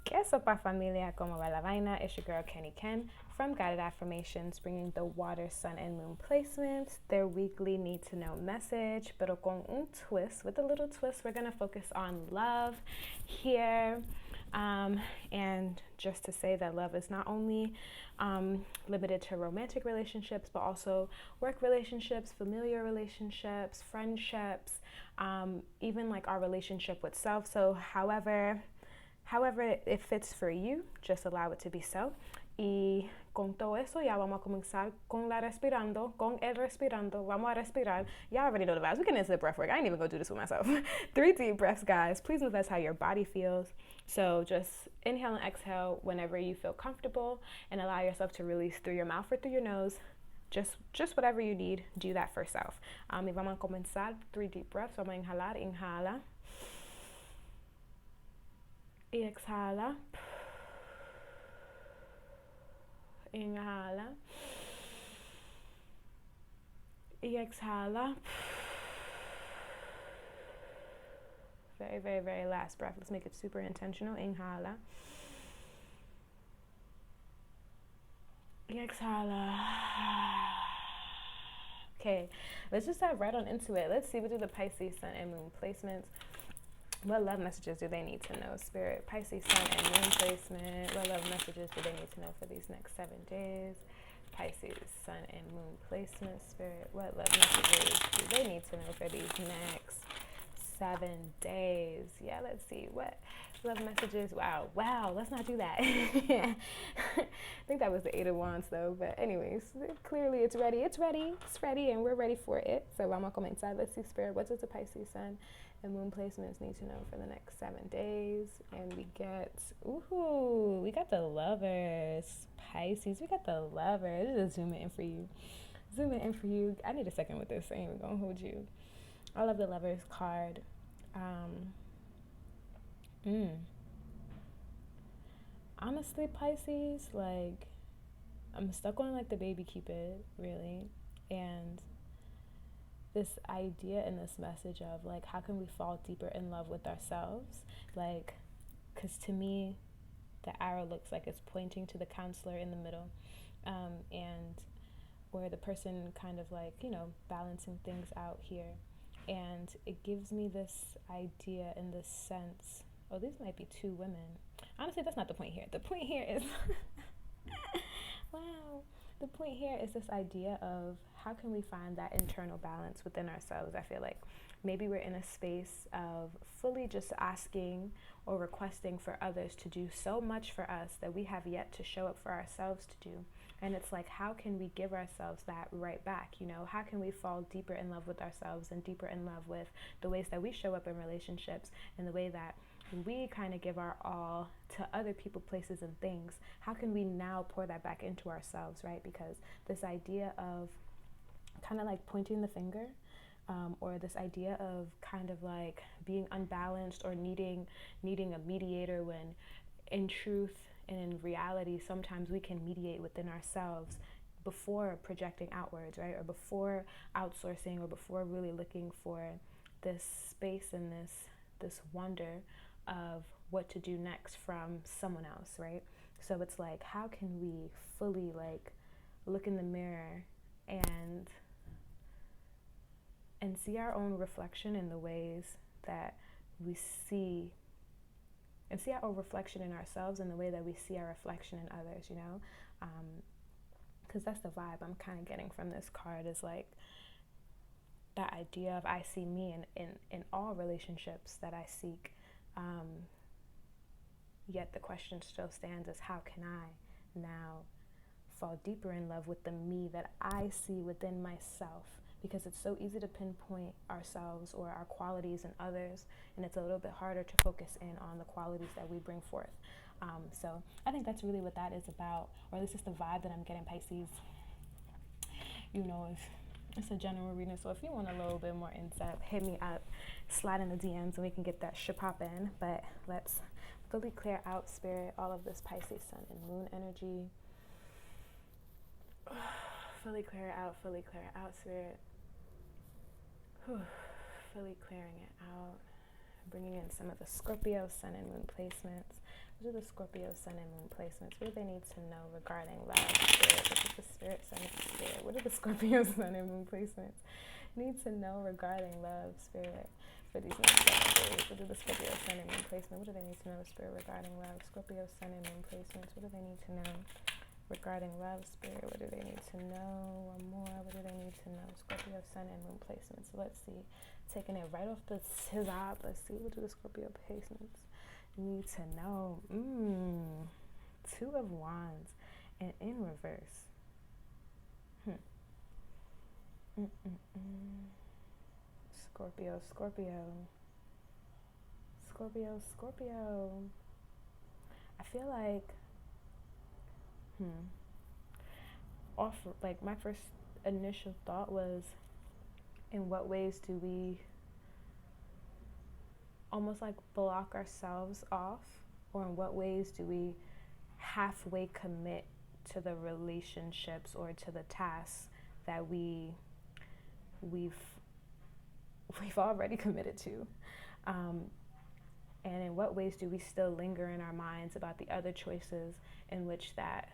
¿Qué sopa familia? ¿Cómo va la vaina? It's your girl Kenny Ken from Guided Affirmations, bringing the water, sun, and moon placements, their weekly need to know message, pero con un twist. With a little twist, we're going to focus on love here. And just to say that love is not only limited to romantic relationships, but also work relationships, familiar relationships, friendships, even like our relationship with self. So however it fits for you, just allow it to be so. Y con todo eso, ya vamos a comenzar con el respirando. Vamos a respirar. Y'all already know the vibes. We can into the breath work. I ain't even gonna do this with myself. 3 deep breaths, guys. Please move as how your body feels. So just inhale and exhale whenever you feel comfortable, and allow yourself to release through your mouth or through your nose. Just whatever you need, do that for self. Y vamos a comenzar 3 deep breaths. Vamos a inhalar, inhala. Y exhala. Inhala. Y exhala. Very, very, very last breath. Let's make it super intentional. Inhala. Y exhala. Okay, let's just dive right on into it. Let's see what do the Pisces, Sun, and Moon placements. What love messages do they need to know? Spirit, Pisces, Sun, and Moon placement. What love messages do they need to know for these next 7 days? Pisces, Sun, and Moon placement. Spirit, what love messages do they need to know for these next 7 days? Yeah, let's see. What love messages? Wow, let's not do that. I think that was the 8 of Wands, though. But anyways, clearly it's ready, and we're ready for it. So vamos a comenzar. Let's see, Spirit, what does the Pisces, Sun, and Moon placements need to know for the next 7 days? And we got the Lovers. Pisces, we got the Lovers. Just zoom it in for you. I need a second with this. I ain't even gonna hold you. I love the Lovers card. Honestly, Pisces, like, I'm stuck on like the baby Cupid, really, and this idea and this message of like, how can we fall deeper in love with ourselves? Like, because to me, the arrow looks like it's pointing to the counselor in the middle, and or the person kind of like, balancing things out here. And it gives me this idea and this sense, oh, these might be 2 women. Honestly, that's not the point here. The point here is, wow. The point here is this idea of how can we find that internal balance within ourselves. I feel like maybe we're in a space of fully just asking or requesting for others to do so much for us that we have yet to show up for ourselves to do. And it's like, how can we give ourselves that right back? How can we fall deeper in love with ourselves and deeper in love with the ways that we show up in relationships and the way that we kind of give our all to other people, places, and things? How can we now pour that back into ourselves, right? Because this idea of kind of like pointing the finger, or this idea of kind of like being unbalanced or needing a mediator, when in truth and in reality, sometimes we can mediate within ourselves before projecting outwards, right? Or before outsourcing, or before really looking for this space and this wonder of what to do next from someone else, right? So it's like, how can we fully like look in the mirror and see our own reflection in the ways that we see, and see our own reflection in ourselves in the way that we see our reflection in others, because that's the vibe I'm kind of getting from this card, is like that idea of I see me in all relationships that I seek, yet the question still stands as, how can I now fall deeper in love with the me that I see within myself? Because it's so easy to pinpoint ourselves or our qualities in others, and it's a little bit harder to focus in on the qualities that we bring forth. So I think that's really what that is about, or at least it's the vibe that I'm getting, Pisces. If it's a general reading, so if you want a little bit more in-depth, hit me up, slide in the DMs, and we can get that shit poppin'. But let's fully clear out, Spirit, all of this Pisces, Sun, and Moon energy. Fully clear it out, Spirit. Fully clearing it out. Bringing in some of the Scorpio, Sun, and Moon placements. What are the Scorpio sun and moon placements? What do they need to know regarding love, spirit? What is the spirit, sun, and spirit? What are the Scorpio sun and moon placements need to know regarding love, spirit, for these next 7 days? What are the Scorpio sun and moon placement? What do they need to know, spirit, regarding love? Scorpio sun and moon placements. What do they need to know regarding love, spirit? What do they need to know? Amor. What do they need to know? Scorpio sun and moon placements. So let's see. Taking it right off the top. Let's see. What do the Scorpio placements need to know? 2 of Wands and in reverse. Scorpio. I feel like like my first initial thought was, in what ways do we almost like block ourselves off, or in what ways do we halfway commit to the relationships or to the tasks that we've already committed to, and in what ways do we still linger in our minds about the other choices in which that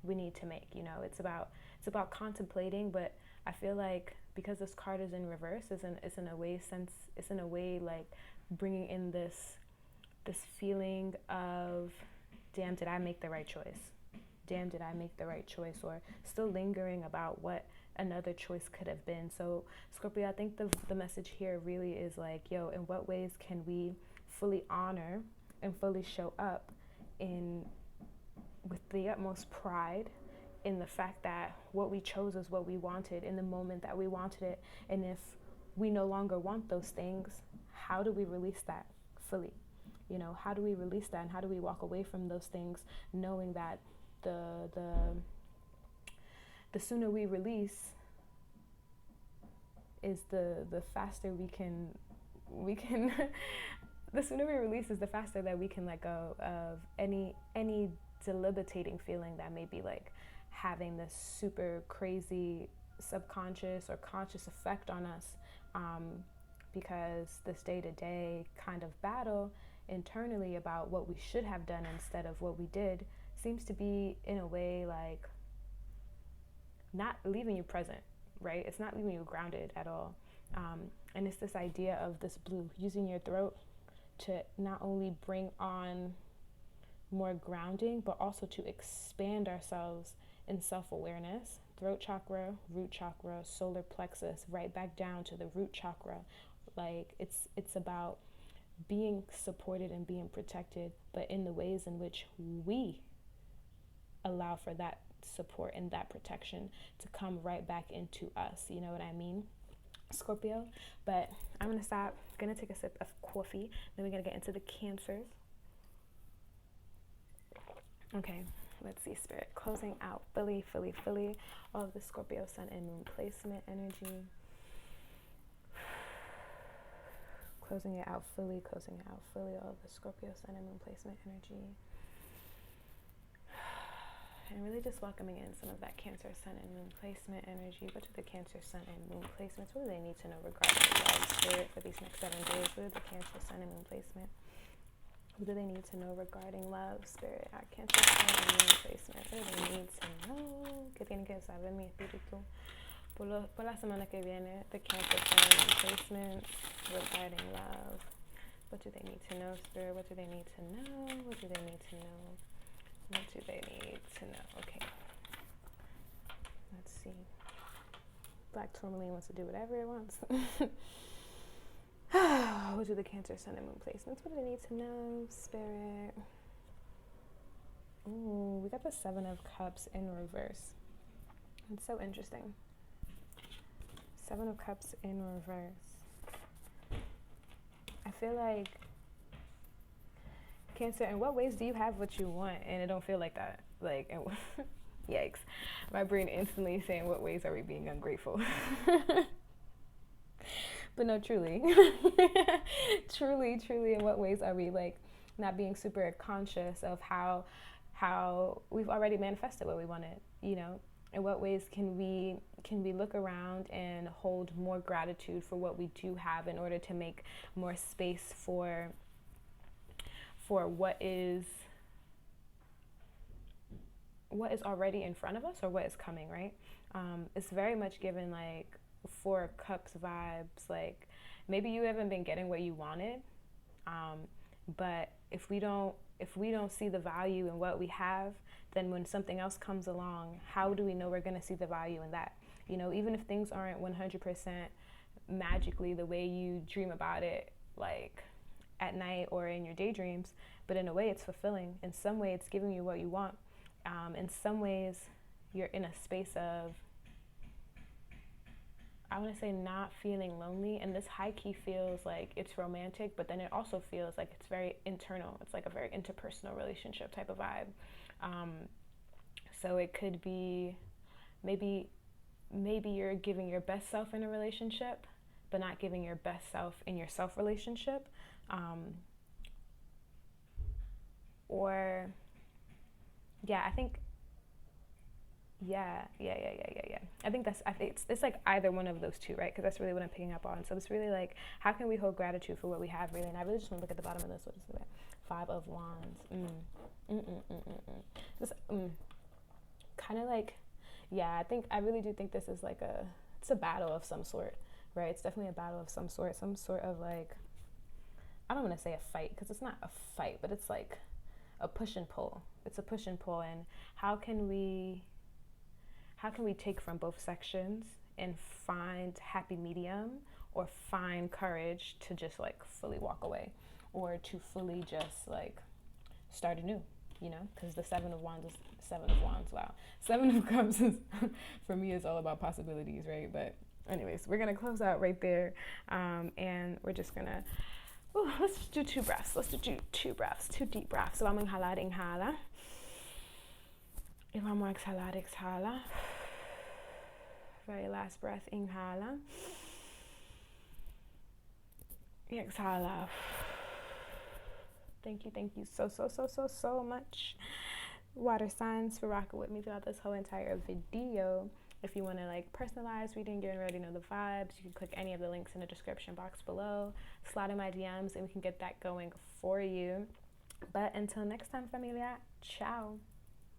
we need to make? You know, it's about contemplating, but I feel like because this card is in reverse, it's in a way like bringing in this feeling of, damn, did I make the right choice? Damn, did I make the right choice? Or still lingering about what another choice could have been. So Scorpio, I think the message here really is like, yo, in what ways can we fully honor and fully show up with the utmost pride in the fact that what we chose is what we wanted in the moment that we wanted it. And if we no longer want those things, how do we release that fully? You know, how do we release that, and how do we walk away from those things, knowing that the sooner we release is the faster we can the sooner we release is the faster that we can let go of any debilitating feeling that may be like having this super crazy subconscious or conscious effect on us, because this day-to-day kind of battle internally about what we should have done instead of what we did seems to be, in a way, like not leaving you present, right? It's not leaving you grounded at all. And it's this idea of this blue, using your throat to not only bring on more grounding, but also to expand ourselves in self-awareness. Throat chakra, root chakra, solar plexus, right back down to the root chakra. Like it's about being supported and being protected, but in the ways in which we allow for that support and that protection to come right back into us. You know what I mean, Scorpio? But I'm gonna stop, gonna take a sip of coffee, then we're gonna get into the Cancers. Okay, let's see, Spirit, closing out fully all of the Scorpio sun and moon placement energy. Closing it out fully, all of the Scorpio sun and moon placement energy. And really just welcoming in some of that Cancer sun and moon placement energy. What are the Cancer sun and moon placements? What do they need to know regarding love, spirit, for these next 7 days? What are the Cancer sun and moon placement? What do they need to know regarding love, spirit, our Cancer sun and moon placement? What do they need to know? ¿Qué tienen que saber mi espíritu? Por la semana que viene, the Cancer sun and moon placements regarding love. What do they need to know, spirit? What do they need to know? What do they need to know? What do they need to know? Okay. Let's see. Black tourmaline wants to do whatever it wants. What do the Cancer sun and moon placements? What do they need to know, spirit? Ooh, we got the 7 of Cups in reverse. It's so interesting. 7 of Cups in reverse. I feel like, Cancer, in what ways do you have what you want and it don't feel like that? Like, yikes. My brain instantly saying, what ways are we being ungrateful? But no, truly. truly, in what ways are we like not being super conscious of how we've already manifested what we wanted, you know? In what ways can we look around and hold more gratitude for what we do have in order to make more space for what is what is already in front of us or what is coming, right? It's very much given like Four of Cups vibes. Like maybe you haven't been getting what you wanted, but if we don't see the value in what we have, then when something else comes along, how do we know we're going to see the value in that? You know, even if things aren't 100% magically the way you dream about it, like at night or in your daydreams, but in a way it's fulfilling. In some way it's giving you what you want. In some ways you're in a space of, I want to say, not feeling lonely, and this high key feels like it's romantic, but then it also feels like it's very internal. It's like a very interpersonal relationship type of vibe. So it could be maybe you're giving your best self in a relationship, but not giving your best self in your self relationship. Or yeah, I think yeah. I think it's like either one of those two, right? Because that's really what I'm picking up on. So it's really like, how can we hold gratitude for what we have, really? And I really just want to look at the bottom of this. What is it? Five of Wands. This kind of like, yeah. I really do think this is like it's a battle of some sort, right? It's definitely a battle of some sort of like, I don't want to say a fight because it's not a fight, but it's like a push and pull. It's a push and pull, and how can we take from both sections and find happy medium, or find courage to just like fully walk away, or to fully just like start anew, you know? Because the Seven of Wands. Wow, Seven of Cups is for me is all about possibilities, right? But anyways, we're gonna close out right there, and we're just gonna let's do two breaths. Let's do two breaths, two deep breaths. So vamos a inhalar, inhala. Y vamos a exhalar, exhala. Very last breath, inhala. Y exhala. Thank you so much, water signs, for rocking with me throughout this whole entire video. If you want to like personalized reading, you already know the vibes, you can click any of the links in the description box below, slide in my DMs, and we can get that going for you. But until next time, familia, ciao.